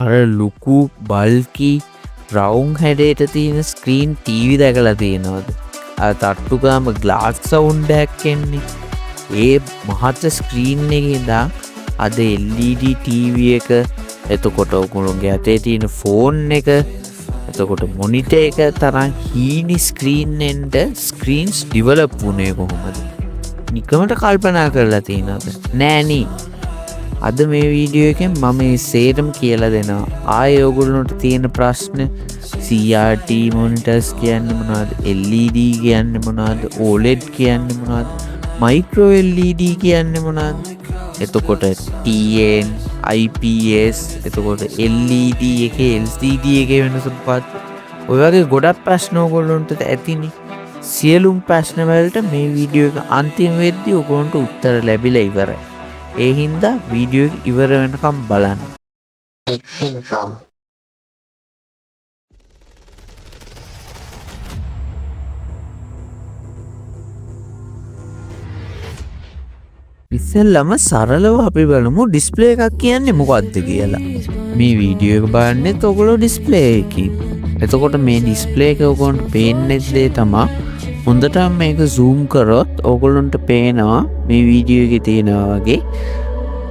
අර ලොකු බල්කි රවුම් හැඩයට තියෙන ස්ක්‍රීන් ටීවි දැකලා තියෙනවද? අර තට්ටුගාම ග්ලාස් සවුන්ඩ් එකක් එන්නේ. ඒ මහත් ස්ක්‍රීන් එකේ ඉඳන් අද LED ටීවී එක, එතකොට ඔයගොල්ලෝගේ අතේ තියෙන ෆෝන් එක, එතකොට මොනිටර් එක තරම් හීනි ස්ක්‍රීන් එන්න ස්ක්‍රීන්ස් ඩෙවලොප් වුණේ කොහොමද? නිකමට කල්පනා කරලා තියෙනවද? නෑනේ. අද මේ වීඩියෝ එකෙන් මම මේ සේරම කියලා දෙනවා. ආයේ ඔයගොල්ලන්ට තියෙන ප්‍රශ්න CRT monitors කියන්නේ මොනවද? LED කියන්නේ මොනවද? OLED කියන්නේ මොනවද? micro LED කියන්නේ මොනවද? එතකොට TN, IPS, එතකොට LED එකේ LCD එකේ වෙනස මොකක්ද? ඔය වගේ ගොඩක් ප්‍රශ්න ඔයගොල්ලන්ට ඇතිනේ. සියලුම ප්‍රශ්න වලට මේ වීඩියෝ එක අන්තිම වෙද්දී ඔයගොල්ලන්ට උත්තර ලැබිලා ඉවරයි. ඒ හින්දා වීඩියෝ එක ඉවර වෙනකම් බලන්න. ඉස්සෙල්ලම සරලව අපි බලමු ඩිස්ප්ලේ එකක් කියන්නේ මොකක්ද කියලා. මේ වීඩියෝ එක බලන්නේත් ඔයගොල්ලෝ ඩිස්ප්ලේ එකකින්. එතකොට මේ ඩිස්ප්ලේ එක ඔයගොල්ලන්ට පේන්නේ දේ තමයි හොඳට මේක zoom කරොත් ඔයගොල්ලන්ට පේනවා මේ වීඩියෝ එකේ තියෙනවා වගේ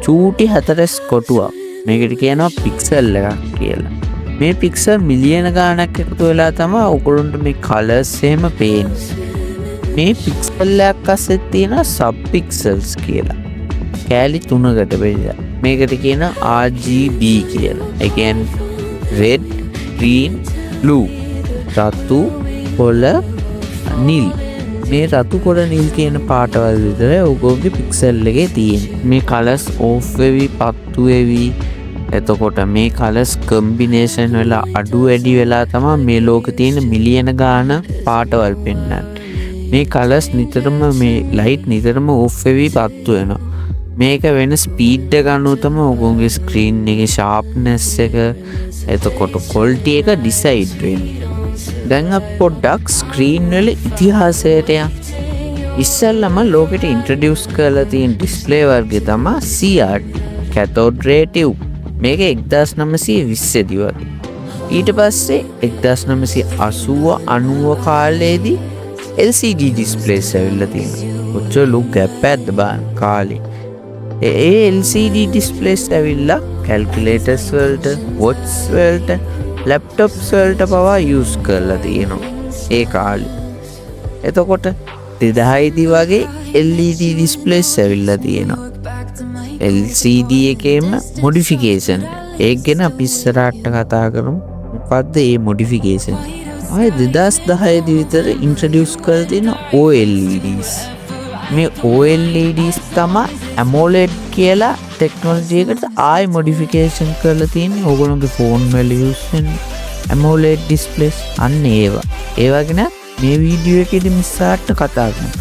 චූටි 4 කොටුවක්. මේකට කියනවා පික්සල් එකක් කියලා. මේ පික්සල් මිලියන ගාණක් එකතු වෙලා තමයි ඔයගොල්ලන්ට මේ කලර්ස් එහෙම පේන්නේ. මේ පික්සල් එකක් අස්සේ තියෙන සබ් පික්සල්ස් කියලා. කැලි 3කට බෙදලා. මේකට කියන RGB කියලා. ඒ කියන්නේ red, green, blue. රතු, කොළ, නිල්. මේ රතු කොළ නිල් කියන පාටවල් විතරයි ඔයගොල්ලෝගේ පික්සල් එකේ තියෙන්නේ. මේ කලර්ස් ඕෆ් වෙවි, පත්තු වෙවි. එතකොට මේ කලර්ස් කම්බිනේෂන් වෙලා අඩු වැඩි වෙලා තමයි මේ ලෝකේ තියෙන මිලියන ගාන පාටවල් පෙන්වන්නේ. මේ කලර්ස් නිතරම මේ ලයිට් නිතරම ඕෆ් වෙවි පත්තු වෙනවා. මේක වෙන ස්පීඩ් එක අනුව තමයි ඔයගොල්ලෝගේ ස්ක්‍රීන් එකේ ෂාප්නස් එක, එතකොට ක්වොලිටි එක ඩිසයිඩ් වෙන්නේ. දැන් අප පොඩ්ඩක් ස්ක්‍රීන් වල ඉතිහාසයට යමු. ඉස්සෙල්ලම ලෝකෙට ඉන්ට්‍රොඩියුස් කරලා තියෙන ඩිස්ප්ලේ වර්ගය තමයි CRT, cathode ray tube. මේක 1920 දී වගේ. ඊට පස්සේ 1980 90 කාලේදී LCD ඩිස්ප්ලේස් ඇවිල්ලා තියෙනවා. කොච්චර ලොකු ගැප් එකක්ද බලන්න කාලේ. ඒ LCD ඩිස්ප්ලේස් ඇවිල්ලා කැල්කියුලේටර්ස් වලට, වොච්ස් වලට, ලැප්ටොප්ස් වලට පවා යූස් කරලා තියෙනවා ඒ කාලේ. එතකොට 2000 දී වගේ LED ඩිස්ප්ලේස් ඇවිල්ලා තියෙනවා. LCD එකේම මොඩිෆිකේෂන්. ඒක ගැන අපි ඉස්සරහට කතා කරමු. මොකද්ද මේ මොඩිෆිකේෂන්? ආයේ 2010 දී විතර ඉන්ට්‍රොඩියුස් කරලා තියෙන OLEDs. මේ OLEDs තමයි AMOLED කියලා ටෙක්නොලොජි එකට ආයි මොඩිෆිකේෂන් කරලා තියෙන්නේ. ඕගොල්ලෝගේ ෆෝන් වල යූස් වෙන AMOLED ඩිස්ප්ලේස් අන්න ඒවා. ඒවා ගැන මේ වීඩියෝ එකේදී මිස්සාට කතා කරමු.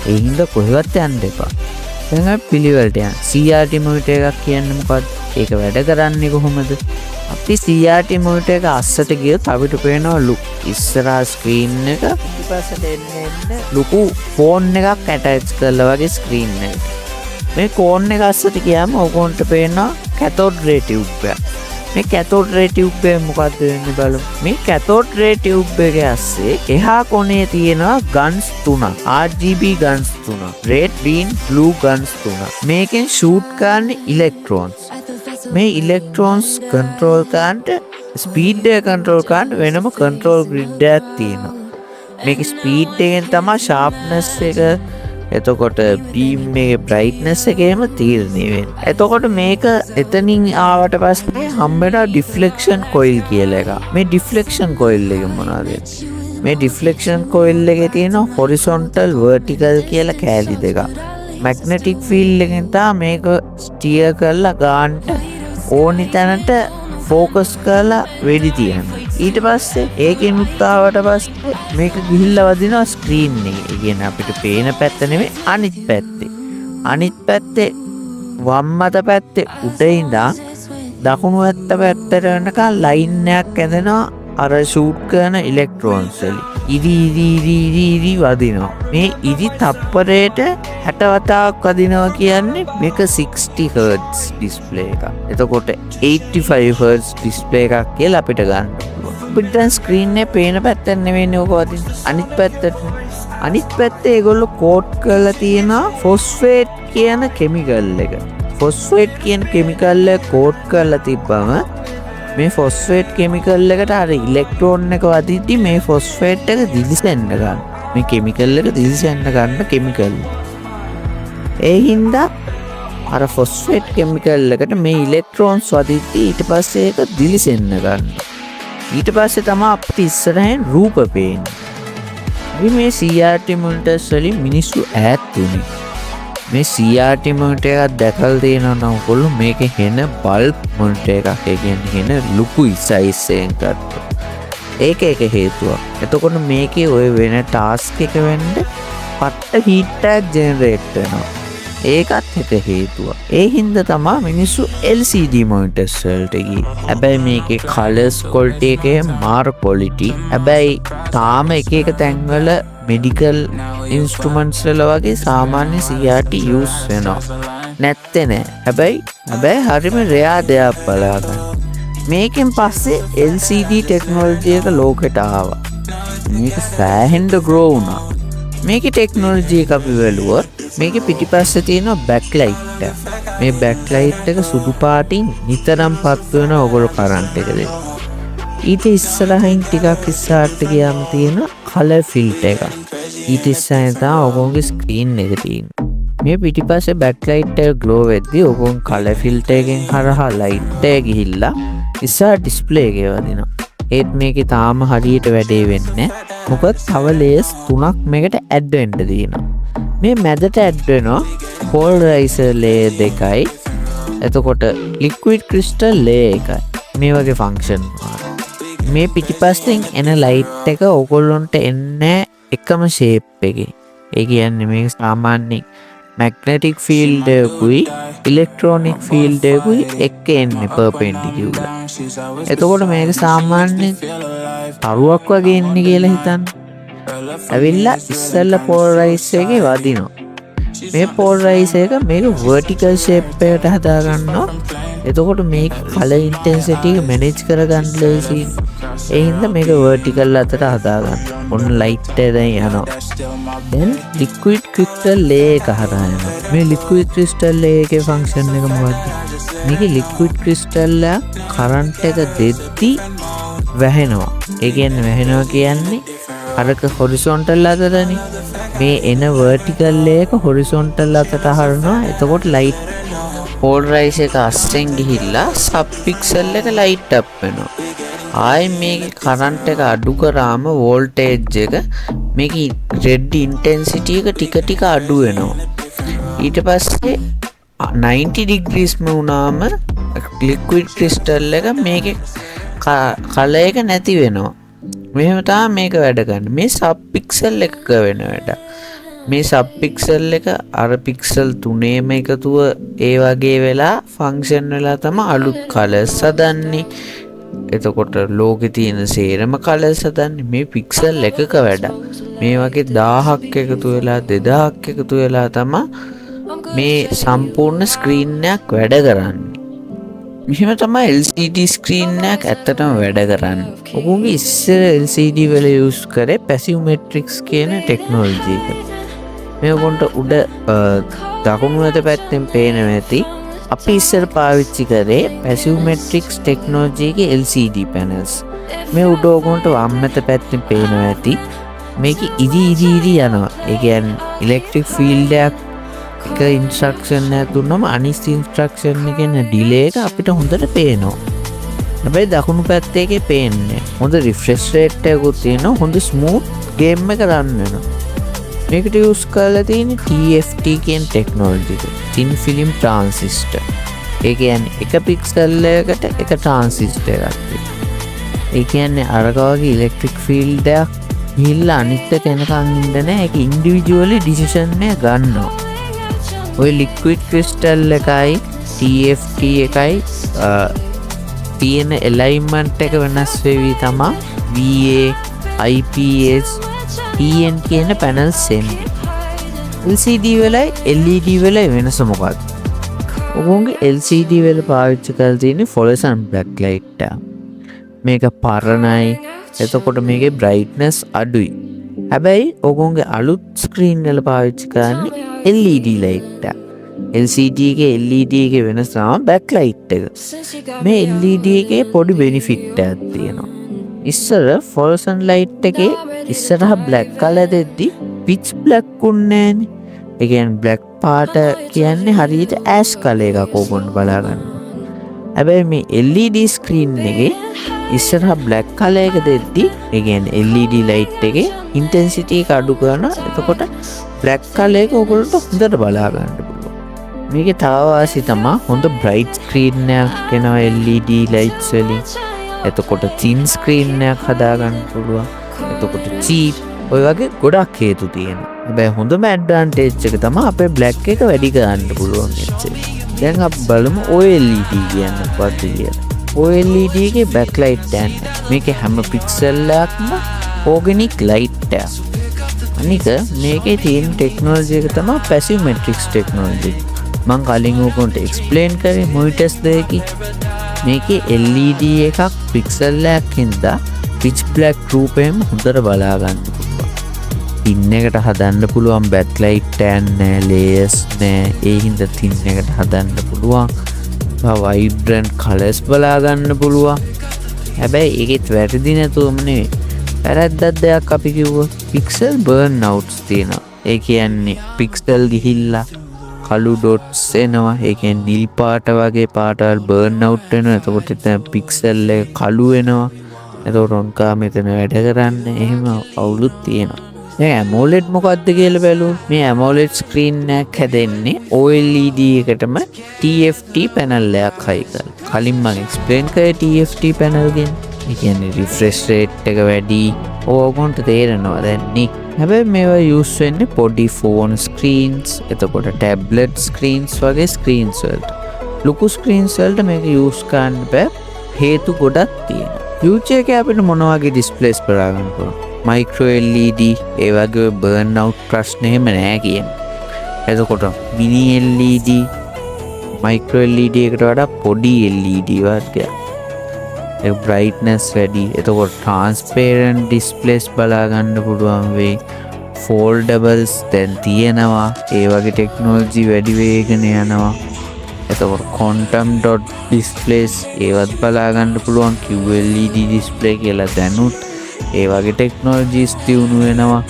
ඒ හින්දා කොහෙවත් යන්න එපා. දැන් අපි පිළිවෙලට යන්න. CRT මොනිටර් එකක් කියන්නේ මොකක්ද? ඒක වැඩ කරන්නේ කොහොමද? අපි CRT මොනිටර් එක අස්සට ගියොත් අපිට පේනවා ඉස්සරහා ස්ක්‍රීන් එක පිටිපස්සට එන්න ලොකු ෆෝන් එකක් ඇටච් කරලා වගේ ස්ක්‍රීන් එක. මේ ෆෝන් එක අස්සට ගියාම ඔයගොන්ට පේනවා cathode ray tube එක. මේ cathode ray tube එක මොකද්ද වෙන්නේ බලමු. මේ cathode ray tube එක ඇස්සේ එහා කොනේ තියෙනවා ගන්ස් 3ක්. RGB ගන්ස් 3ක්. red, green, blue ගන්ස් 3ක්. මේකෙන් ෂූට් කරන්නේ ඉලෙක්ට්‍රෝන්ස්. මේ ඉලෙක්ට්‍රෝන්ස් කන්ට්‍රෝල් කරන්නට ස්පීඩ් එක කන්ට්‍රෝල් කරන්න වෙනම කන්ට්‍රෝල් ග්‍රිඩ් එකක් තියෙනවා. මේක ස්පීඩ් එකෙන් තමයි ෂාප්නස් එක, එතකොට බීම් එකේ බ්‍රයිට්නස් එක එහෙම තීරණය වෙන්නේ. එතකොට මේක එතනින් ආවට පස්සේ හම්බෙනවා ඩිෆ්ලෙක්ෂන් කොයිල් කියලා එකක්. මේ ඩිෆ්ලෙක්ෂන් කොයිල් එක මොනවද? මේ ඩිෆ්ලෙක්ෂන් කොයිල් එකේ තියෙන හොරිසොන්ටල් වර්ටිකල් කියලා කෑලි දෙකක්. මැග්නටික් ෆීල්ඩ් එකෙන් තමයි මේක ස්ටියර් කරලා ගන්නට ඕනි තැනට ෆෝකස් කරලා වෙඩි තියනවා. ඊට පස්සේ ඒකෙන් උත්තාවට පස්සේ මේක ගිහිල්ලා වදිනවා ස්ක්‍රීන් එකේ. ඒ කියන්නේ අපිට පේන පැත්ත නෙමෙයි අනිත් පැත්තේ. අනිත් පැත්තේ වම් අත පැත්තේ උඩ ඉඳන් දකුණු අත පැත්තට යනකම් ලයින් එකක් ඇදෙනවා අර ෂූට් කරන ඉලෙක්ට්‍රෝන්ස් වලින්. ඉරි වදිනවා. මේ ඉරි තප්පරයට 60 වතාවක් වදිනවා කියන්නේ මේක 60 Hz ඩිස්ප්ලේ එකක්. එතකොට 85 Hz ඩිස්ප්ලේ එකක් කියලා අපිට ගන්න පුළුවන්. අපිට දැන් ස්ක්‍රීන් එකේ පේන පැත්තට නෙවෙයි ඕක වදින්නේ. අනිත් පැත්තට. අනිත් පැත්තේ ඒගොල්ලෝ කෝට් කරලා තියෙනවා ෆොස්ෆේට් කියන කෙමිකල් එක. ෆොස්ෆේට් කියන කෙමිකල් එක කෝට් කරලා තිබ්බම මේ ෆොස්ෆේට් කෙමිකල් එකට අර ඉලෙක්ට්‍රෝන එක වදිද්දි මේ ෆොස්ෆේට් එක දිලිසෙන්න ගන්න. මේ කෙමිකල් එක දිලිසෙන්න ගන්න කෙමිකල්. ඒ හින්දා අර ෆොස්ෆේට් කෙමිකල් එකට මේ ඉලෙක්ට්‍රෝන්ස් වදිද්දි ඊට පස්සේ ඒක දිලිසෙන්න ගන්න. ඊට පස්සේ තමයි අපිට ඉස්සරහින් රූප පේන්නේ. මේ CRT මොනිටර්ස් වලින් මිනිස්සු ඈත් වුණේ. මේ CRT මොනිටර් එකක් දැකලා තියෙනවා නම් ඔයගොල්ලෝ මේකේ හෙන බල්බ් මොනිටර් එකක්. ඒ කියන්නේ හෙන ලොකුයි සයිස් එකෙන් ගත්තා. ඒක එක හේතුවක්. එතකොට මේකේ ඔය වෙන ටාස්ක් එක වෙන්න පට්ට හීට් එකක් ජෙනරේට් වෙනවා. ඒකත් එක හේතුවක්. ඒ හින්දා තමයි මිනිස්සු LCD මොනිටර්ස් වලට ගියේ. හැබැයි මේකේ කලර්ස් ක්වොලිටි එකේ මාර ක්වොලිටි. හැබැයි තාම එක තැන්වල මෙඩිකල් ඉන්ස්ට්‍රුමන්ට්ස් වල වගේ සාමාන්‍ය CRT යූස් වෙනවා. නැත්තේ නෑ. හැබැයි හරිම රෙයා දෙයක් බලාගන්න. මේකෙන් පස්සේ LCD ටෙක්නොලොජි එක ලෝකෙට ආවා. මේක සෑහෙන්න ග්‍රෝ වුණා. මේකේ ටෙක්නොලොජි එක අපි බැලුවොත් මේකේ පිටිපස්සේ තියෙන බෑක්ලයිට් එක. මේ බෑක්ලයිට් එක සුදු පාටින් නිතරම පත් වෙන ඔයගොල්ලෝ කරන්ට් එක දෙන්න. ඊට ඉස්සරහින් ටිකක් ඉස්සරහට ගියාම තියෙන කලර් ෆිල්ටර් එකක්. ඊට ඉස්සරහින් තමයි ඔයගොල්ලෝගේ ස්ක්‍රීන් එක තියෙන්නේ. මේ පිටිපස්සේ බෑක්ලයිට් එක ග්ලෝ වෙද්දී ඔයගොල්ලෝ කලර් ෆිල්ටර් එකෙන් හරහා ලයිට් එක ගිහිල්ලා ඉස්සර ඩිස්ප්ලේ එකේ වදිනවා. ඒත් මේකේ තාම හරියට වැඩේ වෙන්නේ නැහැ. මොකද තව ලේයර්ස් 3ක් මේකට ඇඩ් වෙන්න තියෙනවා. මේ මැදට ඇඩ් වෙනවා පෝලරයිසර් ලේයර් 2යි. එතකොට ලික්විඩ් ක්‍රිස්ටල් ලේයර් 1යි. මේ වගේ ෆන්ක්ෂන් මේ පිටිපස්සෙන් එන ලයිට් එක ඔයගොල්ලන්ට එන්නේ එකම ෂේප් එකේ. ඒ කියන්නේ මේක සාමාන්‍ය මැග්නටික් ෆීල්ඩ් එකකුයි ඉලෙක්ට්‍රොනික ෆීල්ඩ් එකකුයි එක්ක එන්නේ පර්පෙන්ඩිකියුලර්. එතකොට මේක සාමාන්‍ය තරුවක් වගේ එන්නේ කියලා හිතන්න. ඇවිල්ලා ඉස්සෙල්ලා පෝලරයිස් එකේ වදිනවා. මේ පෝලරයිස් එක මේක vertical shape එකට හදා ගන්නවා. එතකොට මේක color intensity එක manage කරගන්න ලේසියි. ඒ හින්දා මේක vertical අතට හදා ගන්න. ඔන්න light එක දැන් යනවා. දැන් liquid crystal layer එක හදා යනවා. මේ liquid crystal layer එකේ function එක මොකක්ද? මේකේ liquid crystal එක current එක දෙද්දි වැහෙනවා. ඒ කියන්නේ වැහෙනවා කියන්නේ අරක horizontal අතටනේ. මේ එන vertical layer එක horizontal අතට හරනවා. එතකොට light polarize එක අස්සෙන් ගිහිල්ලා sub pixel එක light up වෙනවා. ආයි මේකේ current එක අඩු කරාම voltage එක මේකේ red intensity එක ටික ටික අඩු වෙනවා. ඊට පස්සේ 90 degrees ම වුණාම liquid crystal එක මේකේ color එක නැති වෙනවා. මෙහෙම තමයි මේක වැඩ කරන්නේ. මේ sub pixel එකක වෙන වැඩ. මේ sub pixel එක අර pixel 3ේම එකතුව ඒ වගේ වෙලා function වෙලා තමයි අලුත් colors හදන්නේ. එතකොට ලෝකේ තියෙන සේරම colors හදන්නේ මේ pixel එකක වැඩ. මේ වගේ 1000ක් එකතු වෙලා 2000ක් එකතු වෙලා තමයි මේ සම්පූර්ණ screen එකක් වැඩ කරන්නේ. මෙහෙම තමයි LCD screen එකක් ඇත්තටම වැඩ කරන්නේ. ඔකුගේ ඉස්සර LCD වල use කරේ passive matrix කියන ටෙක්නොලොජි එක. මේකට උඩ දකුණු අත පැත්තෙන් පේනවා ඇති. අපි ඉස්සර පාවිච්චි කරේ passive matrix ටෙක්නොලොජි එකේ LCD panels. මේ උඩ ඔයගොන්ට වම් අත පැත්තෙන් පේනවා ඇති. මේක ඉදි යනවා. ඒ කියන්නේ electric field එකක් එක ඉන්ස්ට්‍රක්ෂන් එකක් දුන්නම අනිත් ඉන්ස්ට්‍රක්ෂන් එකේ ඩිලේ එක අපිට හොඳට පේනවා. හැබැයි දකුණු පැත්තේ එකේ පේන්නේ හොඳ රිෆ්‍රෙෂ් රේට් එකකුත් තියෙනවා. හොඳ ස්මූත් ගේම් එක රන් වෙනවා. මේකට යූස් කරලා තියෙන්නේ TFT කියන ටෙක්නොලොජි එක. thin film transistor. ඒ කියන්නේ එක පික්සල් එකකට එක ට්‍රාන්සිස්ටර් එකක් තියෙනවා. ඒ කියන්නේ අරක වගේ ඉලෙක්ට්‍රික් ෆීල්ඩ් එකක් ගිහිල්ලා අනිත් එක එනකන් ඉන්න නෑ. ඒක ඉන්ඩිවිජුවලි ඩිසිෂන් එක ගන්නවා. ඔය liquid crystal එකයි TFT එකයි තියෙන alignment එක වෙනස් වෙවි තමයි VA IPS TN කියන පැනල්ස් එන්නේ. LCD වලයි LED වලයි වෙනස මොකක්ද? ඔගොන්ගේ LCD වල පාවිච්චි කරලා තියෙන්නේ fluorescent black light එක. මේක පරණයි. එතකොට මේකේ brightness අඩුයි. හැබැයි ඔගොන්ගේ අලුත් ස්ක්‍රීන් වල පාවිච්චි කරන්නේ LED light එක. LCD එකේ LED එකේ වෙනස තමයි backlight එක. මේ LED එකේ පොඩි benefit එකක් තියෙනවා. ඉස්සර fluorescent light එකේ ඉස්සරහ black color දෙද්දි pitch black උන්නේ නෑනේ. ඒ කියන්නේ black පාට කියන්නේ හරියට ash color එකක් ඕගොල්ලෝ බලා ගන්න. හැබැයි මේ LED screen එකේ ඉස්සරහ black color එක දෙද්දි ඒ කියන්නේ LED light එකේ intensity එක අඩු කරනවා. එතකොට black color එක ඕගොල්ලන්ට හොඳට බලා ගන්න පුළුවන්. මේකේ තව වාසි තමයි හොඳ bright screen එකක් එනවා LED lights වලින්. එතකොට thin screen එකක් හදා ගන්න පුළුවන්. එතකොට cheap ඔය වගේ ගොඩක් හේතු තියෙනවා. හැබැයි හොඳම ඇඩ්වාන්ටේජ් එක තමයි අපේ black එක වැඩි කරන්න පුළුවන් එච්චර. දැන් අපි බලමු OLED කියන්නේ මොකක්ද කියලා. OLED එකේ backlight එක. මේකේ හැම pixel එකක්ම organic light එක. අනික මේකේ තියෙන ටෙක්නොලොජි එක තමයි passive matrix technology. මම කලින් ඔයගොල්ලන්ට explain කරේ monitors දෙකකින්. මේකේ LED එකක් pixel එකකින්ද pitch black රූපයෙන් හොඳට බලා ගන්න පුළුවන්. thin එකට හදන්න පුළුවන් backlight එක නෑ, layers නෑ. ඒ හින්දා thin එකට හදන්න පුළුවන්. vibrant colors බලා ගන්න පුළුවන්. හැබැයි ඒකෙත් වැරදි නැතුවම නෙවෙයි. වැරද්දක් දෙයක් අපි කිව්වොත් pixel burn outs තියෙනවා. ඒ කියන්නේ pixel ගිහිල්ලා කළු dots එනවා. ඒ කියන්නේ නිල් පාට වගේ පාටවල් burn out වෙනවා. එතකොට එතන pixel එක කළු වෙනවා. එතකොට ඔන්කා මෙතන වැඩ කරන්නේ එහෙම අවුලුත් තියෙනවා. දැන් AMOLED මොකක්ද කියලා බැලුවොත් මේ AMOLED screen එක හැදෙන්නේ OLED එකටම TFT panel එකක් හයි කරලා. කලින් මම explain කරේ TFT panel ගැන. ඒ කියන්නේ refresh rate එක වැඩි. ඕගොන්ට තේරෙනවා දැන් නේ. හැබැයි මේවා use වෙන්නේ පොඩි phone screens, එතකොට tablet screens වගේ screens වලට. ලොකු screens වලට මේක use කරන්න බෑ. හේතු ගොඩක් තියෙනවා. future එකේ අපිට මොන වගේ displays බලා ගන්න පුළුවන්? micro LED ඒ වගේ burn out ප්‍රශ්න එහෙම නෑ කියන්නේ. එතකොට mini LED micro LED එකට වඩා පොඩි LED වර්ගයක්. ඒ brightness වැඩි. එතකොට transparent displays බලා ගන්න පුළුවන් වෙයි. foldables දැන් තියෙනවා. ඒ වගේ technology වැඩි වෙගෙන යනවා. එතකොට quantum dot displays ඒවත් බලා ගන්න පුළුවන්. QLED display කියලා දැනුත් ඒ වගේ ටෙක්නොලොජිස් දියුණු වෙනවා.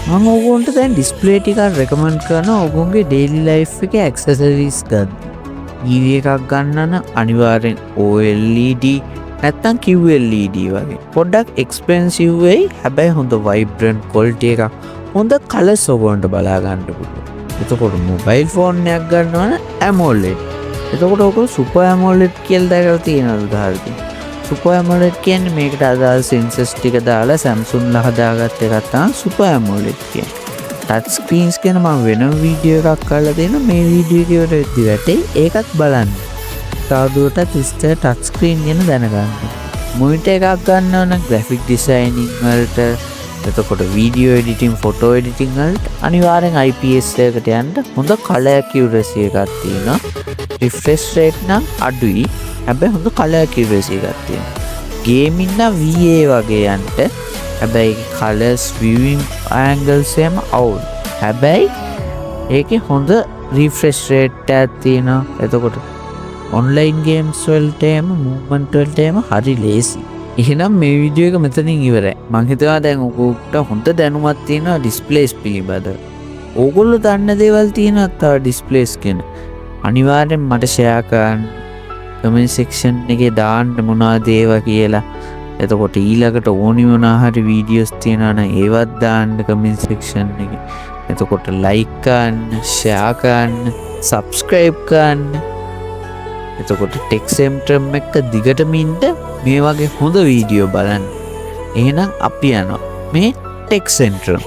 මම ඕගොල්ලන්ට දැන් ඩිස්ප්ලේ ටිකක් රෙකමන්ඩ් කරනවා ඕගොල්ලන්ගේ ඩේලි ලයිෆ් එකේ ඇක්සසරිස් ගන්න. TV එකක් ගන්න නම් අනිවාර්යෙන් OLED නැත්තම් QLED වගේ. පොඩ්ඩක් එක්ස්පෙන්සිව් වෙයි. හැබැයි හොඳ vibrant quality එකක්. හොඳ කලර්ස් ඕගොල්ලන්ට බලා ගන්න පුළුවන්. එතකොට මොබයිල් ෆෝන් එකක් ගන්නවා නම් AMOLED. එතකොට ඕක super AMOLED කියලා දැකලා තියෙනවද හරියට? Super AMOLED කියන්නේ මේකට අදාළ sensors ටික දාලා Samsung ලා හදාගත්ත එකක් තමයි Super AMOLED කියන්නේ. touch screens ගැන මම වෙනම වීඩියෝ එකක් කරලා දෙනවා. මේ වීඩියෝ එකට වෙද්දි වැටේ. ඒකත් බලන්න. තවදුරටත් ඉස්තර touch screen ගැන දැනගන්න. monitor එකක් ගන්නවා නම් graphic designing වලට, එතකොට video editing, photo editing වලට අනිවාර්යෙන් IPS එකකට යන්න. හොඳ color accuracy එකක් තියෙනවා. refresh rate නම් අඩුයි. හැබැයි හොඳ color accuracy එකක් තියෙනවා. gaming නම් VA වගේ යන්න. හැබැයි colors viewing angles එම අවුල්. හැබැයි ඒකේ හොඳ refresh rate එකක් තියෙනවා. එතකොට online games වලට එම movement වලට එම හරි ලේසි. එහෙනම් මේ වීඩියෝ එක මෙතනින් ඉවරයි. මම හිතුවා දැන් ඔකට හොඳ දැනුමක් තියෙනවා displays පිළිබඳව. ඕගොල්ලෝ දන්න දේවල් තියෙනවා තව displays ගැන. අනිවාර්යෙන් මට share කරන්න. comment section එකේ දාන්න මොනවද ඒවා කියලා. එතකොට ඊළඟට ඕනි මොනා හරි වීඩියෝස් තියෙනවා නම් ඒවත් දාන්න comment section එකේ. එතකොට like කරන්න, share කරන්න, subscribe කරන්න. එතකොට Tech Centrum එක දිගටම ඉන්න මේ වගේ හොඳ වීඩියෝ බලන්න. එහෙනම් අපි යනවා මේ Tech Centrum